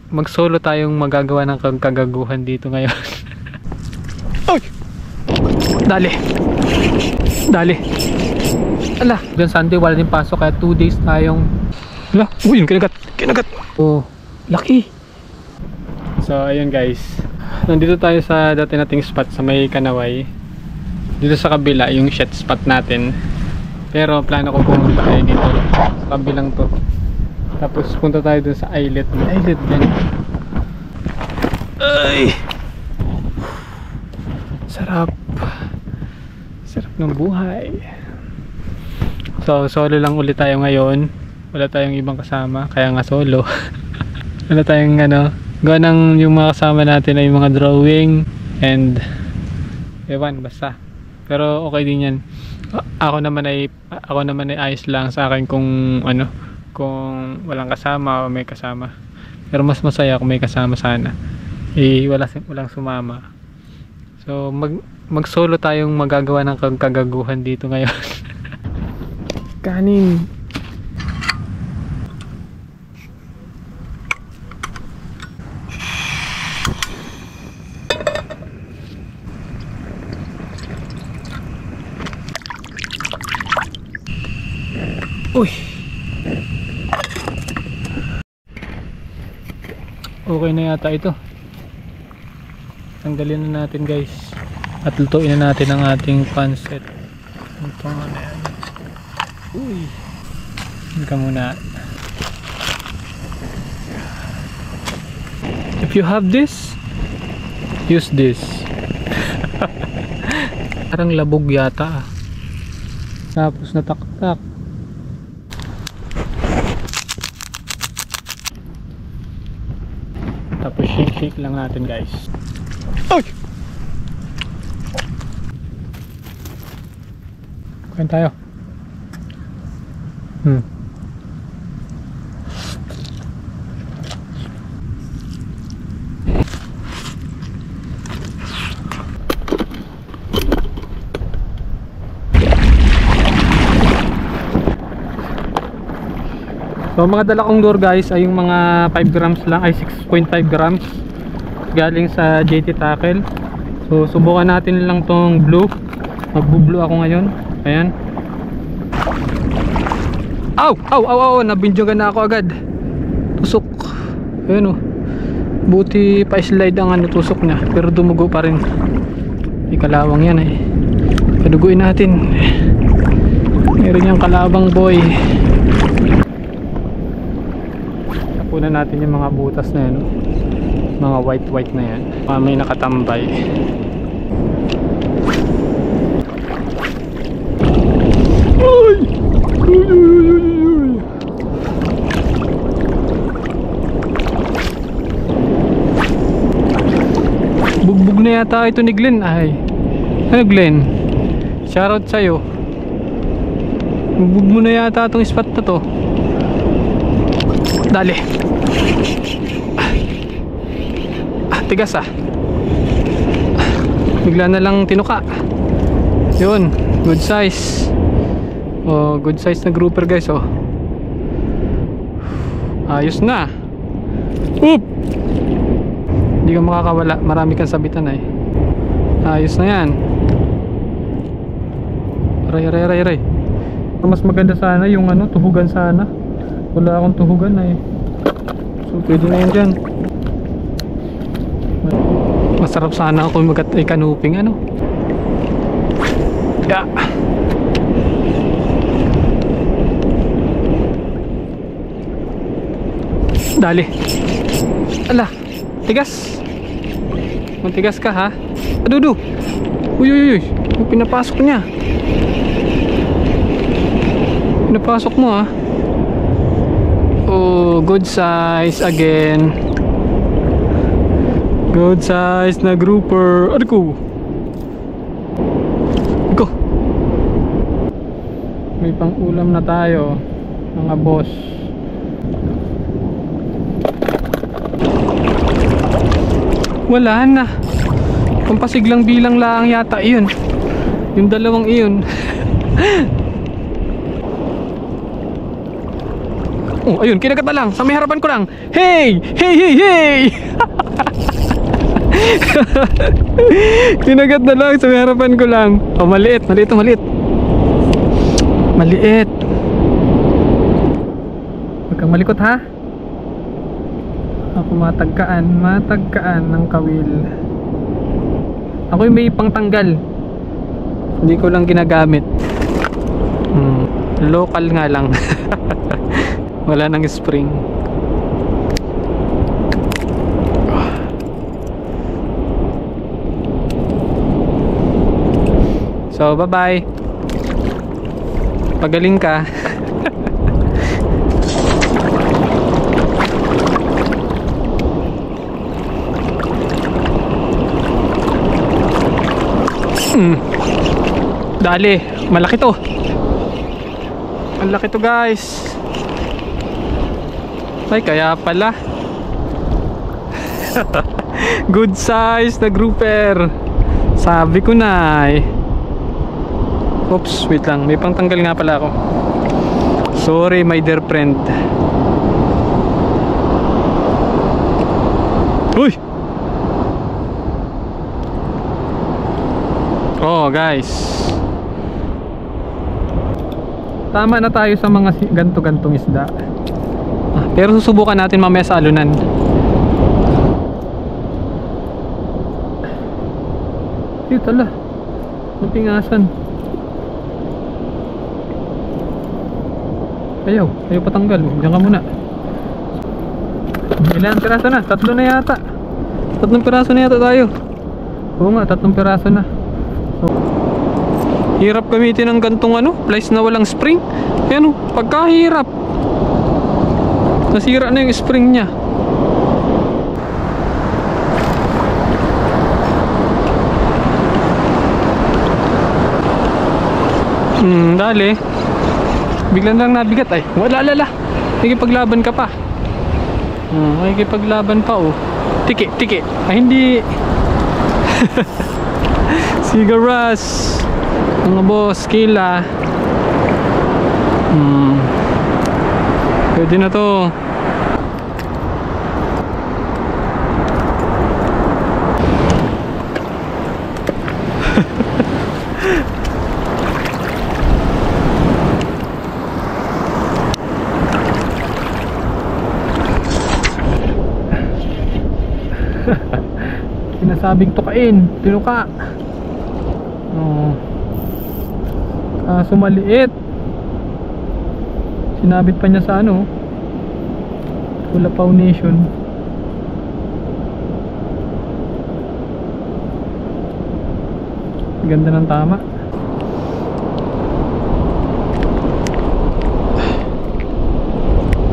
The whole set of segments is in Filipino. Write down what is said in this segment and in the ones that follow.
mag-solo tayong magagawa ng kagaguhan dito ngayon. Ay! Dali! Dali! Ala! Hanggang Sunday wala din pasok kaya 2 days tayong... Ala! Uy! Yung kinagat! Kinagat! Oh! Laki! So ayun guys. Nandito tayo sa dati nating spot sa may Kanaway. Dito sa kabila yung shot spot natin. Pero plano ko pumunta tayo dito sa kabilang to. Tapos punta tayo dun sa islet. May islet dyan. Ay! Sarap. Sarap ng buhay. So solo lang ulit tayo ngayon. Wala tayong ibang kasama. Kaya nga solo. Wala tayong ano. Gawa ng yung mga kasama natin ay yung mga drawing. And ewan basta. Pero okay din yan. Ako naman ay ayos lang sa akin kung ano, kung walang kasama o may kasama. Pero mas masaya kung may kasama sana. Walang sumama. So mag-solo tayong magagawa ng kagaguhan dito ngayon. Kanin. Uy. Okay na yata ito. Tanggalin na natin guys. At lutuin na natin ang ating pancit. Ito nga na yan. Uy. Hindi ka muna. If you have this, use this. Parang labog yata. Tapos nataktak. Tapos shake lang natin guys. Ay! Kain tayo. So mga dala kong lure guys ay yung mga 5 grams lang, ay 6.5 grams galing sa JT Tackle. So subukan natin lang tong blue. Magbu-blue ako ngayon. Ayan. Aw! Aw! Aw! Aw! Nabindyogan na ako agad. Tusok. Ayan o. Buti pa-slide ang ano, tusok niya. Pero dumugo pa rin. Ikalawang yan eh. Paduguin natin. Meron yung kalabang boy. Tapunan natin yung mga butas na yan. Mga white na yan. May nakatambay. Uy! Uy! Uy! Bugbog na yata ito ni Glenn. Ay. Ano Glenn? Shoutout sa'yo. Bugbog mo na yata itong spot na to. Dali. Tigas ah. Bigla na lang tinuka. Yun. Good size. Oh, good size na grouper guys oh. Ayos na. Oop! Hindi ka makakawala. Marami kang sabitan eh. Ayos na yan. Aray. Mas maganda sana yung ano, tuhugan sana. Wala akong tuhugan na eh. So pwede na yan dyan. Masarap sana ako mag-kanuping ano. Yeah. Dali. Ala, tigas. Mantigas ka ha. Adudu. Uy. Pinapasok niya. Pinapasok mo ha. Oh, good size again. Good size na grouper. Ano ko? Go. May pang ulam na tayo, mga boss. Wala na. Pampasiglang bilang lang yata iyon. Yung dalawang iyon. Oh, ayun, kinagat na lang. Sa may harapan ko lang. Hey! Hey, hey, hey! Kinagat na lang. Sa may harapan ko lang. Oh, maliit. Maliit, maliit. Maliit. Huwag kang malikot, ha? Ako matagkaan ng kawil. Ako yung may pangtanggal. Hindi ko lang ginagamit. Local nga lang. Wala nang spring. So bye bye. Pagaling ka. Dali, malaki to. Ang laki to, guys. Ay, kaya pala. Good size na grouper. Sabi ko na eh. Oops, wait lang. May pangtanggal nga pala ako. Sorry, my dear friend. Uy! Oh, guys. Tama na tayo sa mga ganto-gantong isda. Pero susubukan natin mamaya sa alunan. Yun tala. Mapingasan. Ayaw patanggal. Diyan ka muna. Ilan piraso na? 3 na yata. 3 piraso na yata tayo. Oo nga, 3 piraso na. Hirap gamitin ng gantong place na walang spring. Ayan pagkahirap. Nasira na yung spring nya. Dali. Biglang lang nabigat ay. Wala lala. Nakikipaglaban ka pa. Nakikipaglaban pa oh. Tiki. Ay hindi. Sigaras. Mga boss, kila. Pwede na to. Sinasabing tukain, tinuka. Sumaliit. Sinabit pa niya sa Kulapaw Nation. Ganda ng tama.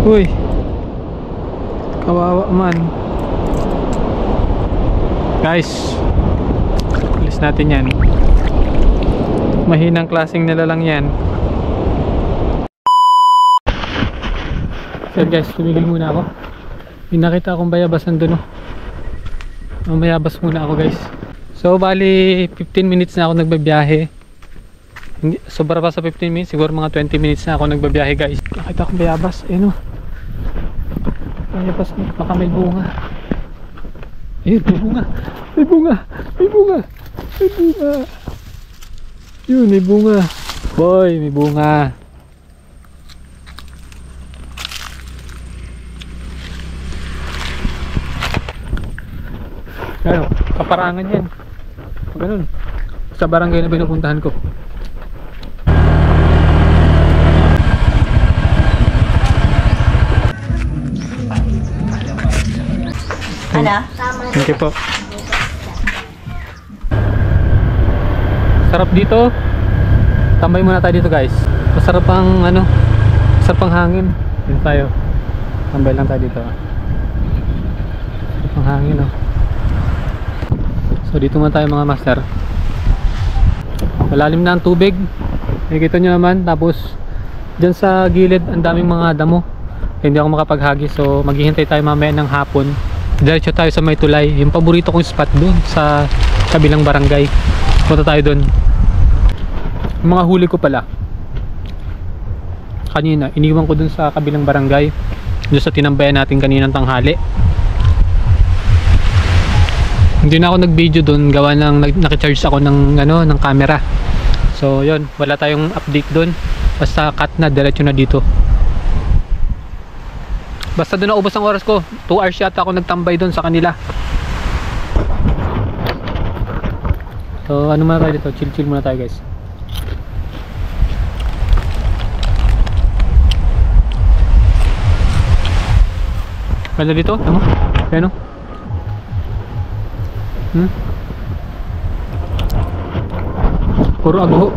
Uy, kawawa man. Guys, alis natin yan. Mahinang klaseng nila lang yan. So guys, tumigil muna ako. May nakita akong bayabasan dun mayabas muna ako guys. So bali 15 minutes na ako nagbabiyahe. Sobra pa sa 15 minutes, siguro mga 20 minutes na ako nagbabiyahe guys. Nakita akong bayabas, bayabas, baka may bunga. Ayun, may bunga. Yun, may bunga. Boy, may bunga. Ano, kaparangan yan. Ganun. Sa barangay na pinupuntahan ko. Ano? Thank you po. Sarap dito. Tambay muna tayo dito guys. Masarap ang masarap ang hangin. Dito tayo. Tambay lang tayo dito. Masarap ang hangin So dito muna tayo mga master. Malalim na ang tubig. Nakikita nyo naman. Tapos dyan sa gilid ang daming mga damo. Hindi ako makapaghagi. So maghihintay tayo mamaya ng hapon. Diretso tayo sa may tulay. Yung paborito kong spot doon sa kabilang barangay. Punta tayo doon. Yung mga huli ko pala. kanina. Iniwan ko dun sa kabilang barangay, dun sa tinambayan natin kaninang tanghali. Hindi na ako nag-video dun, gawa ng nakicharge ako ng ano, ng camera. So yun, wala tayong update dun. Basta cut na, diretso na dito. Basta dun naubos ang oras ko. 2 hours yata ako nagtambay dun sa kanila. So ano muna tayo dito, chill muna tayo guys. Wala dito, tama? Ayan o. Puro agho.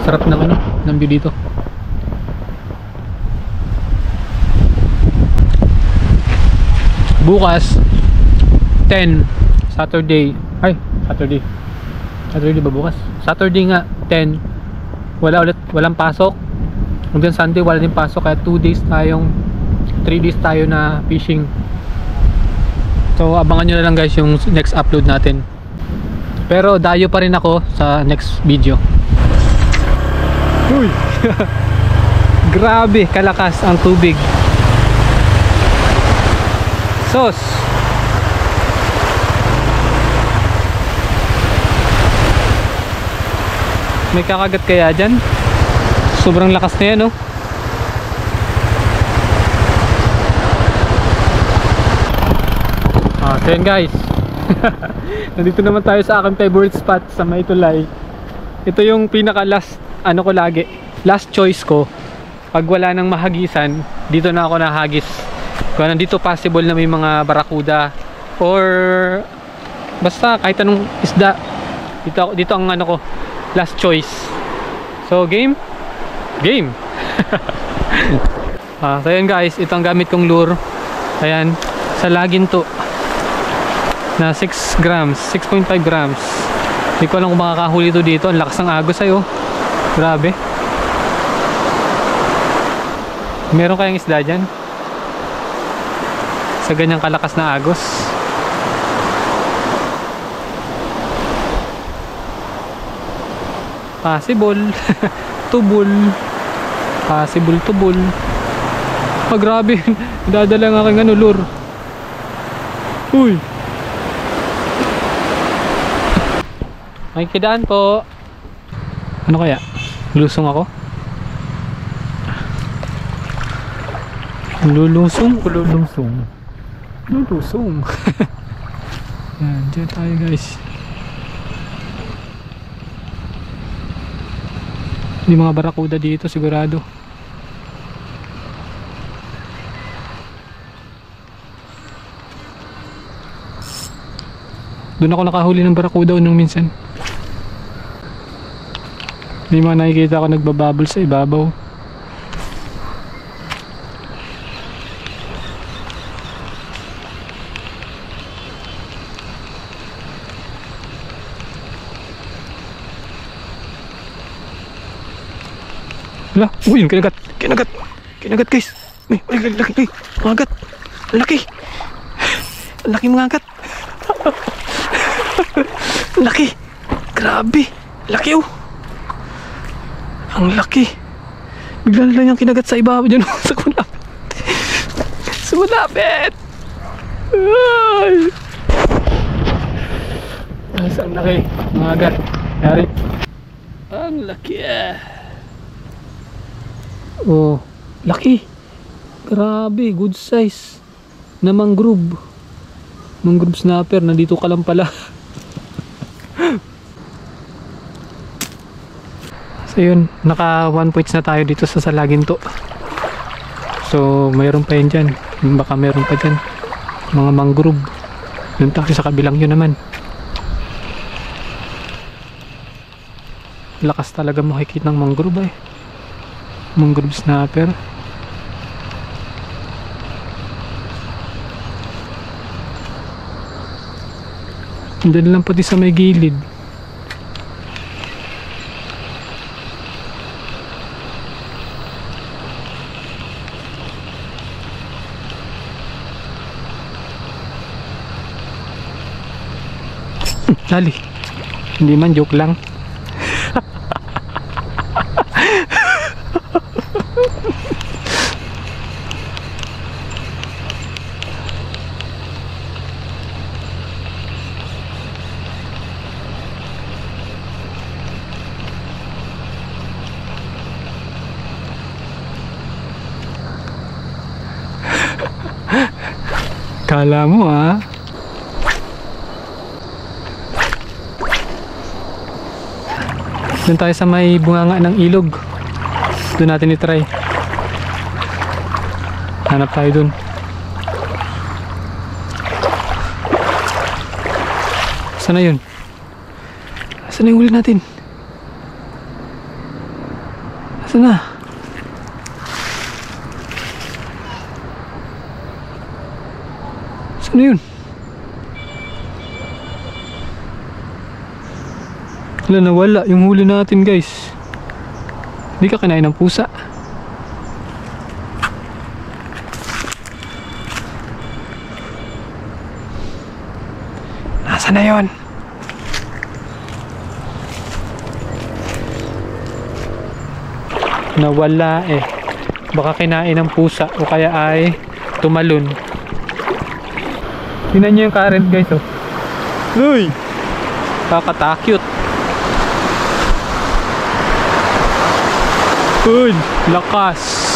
Sarap ng ano, ng view dito. Bukas 10 Saturday. Ay, Saturday ba bukas? Saturday nga 10. Walang pasok. Hanggang Sunday wala din pasok, kaya 3 days tayo na fishing. So abangan nyo na lang guys yung next upload natin. Pero dayo pa rin ako sa next video. Uy! Grabe kalakas ang tubig. Sos! May kakagat kaya dyan? Sobrang lakas na yan, oh. So yun guys. Nandito naman tayo sa aking favorite spot sa Maytulay. Ito yung pinaka last last choice ko. Pag wala nang mahagisan, dito na ako nahagis. Kung nandito possible na may mga barakuda or basta kahit anong isda, dito ang ano ko, last choice. So game. So yun guys, ito ang gamit kong lure. Ayan, sa Laginto na 6 grams, 6.5 grams. Hindi ko alam kung makakahuli ito dito. Ang lakas ng agos ay, oh. Grabe. Meron kayang isda dyan sa ganyang kalakas na agos? Possible. Tubol. Possible tubol. Ah, grabe. Dadala ng aking ano, lure. Uy. May kidaan po. Ano kaya? Lusong ako? Lulusong? Lulusong. Yan, dyan tayo guys. Hindi mga barakuda dito sigurado. Doon ako nakahuli ng barakuda nung minsan. May mga nakikita ako nagbababol sa ibabaw. Hala, uy, yung kinagat guys. May laki, mangagat. Laki. Laki mangagat. Laki. Grabe. Laki, oh. Ang laki. Bigla na lang yung kinagat sa ibabaw dyan. Sa kulapit. Sa kulapit. Ay. Ang laki. Mangagat. Yari. Ang laki, oh, laki. Grabe, good size na mangrove. Mangrove snapper, nandito ka lang pala. So yun, naka 1 points na tayo dito sa Laginto. So mayroon pa yun dyan. Baka mayroon pa dyan mga mangrove. Yun tayo sa kabilang yun naman. Lakas talaga makikita ng mangrove eh. Mangrove snapper. Hindi lang pati sa may gilid. Dali. Hindi man, joke lang. Kala mo ah. Doon tayo sa may bunganga ng ilog. Doon natin i-try. Hanap tayo doon. Saan na yun? Saan na yung huli natin? Saan na? Saan na yun? Wala, nawala yung huli natin guys. Hindi ka kinain ng pusa. Nasaan na yun? Nawala eh. Baka kinain ng pusa o kaya ay tumalon. Tingnan nyo yung current guys oh. Uy! Kakatakot. Uy! Lakas!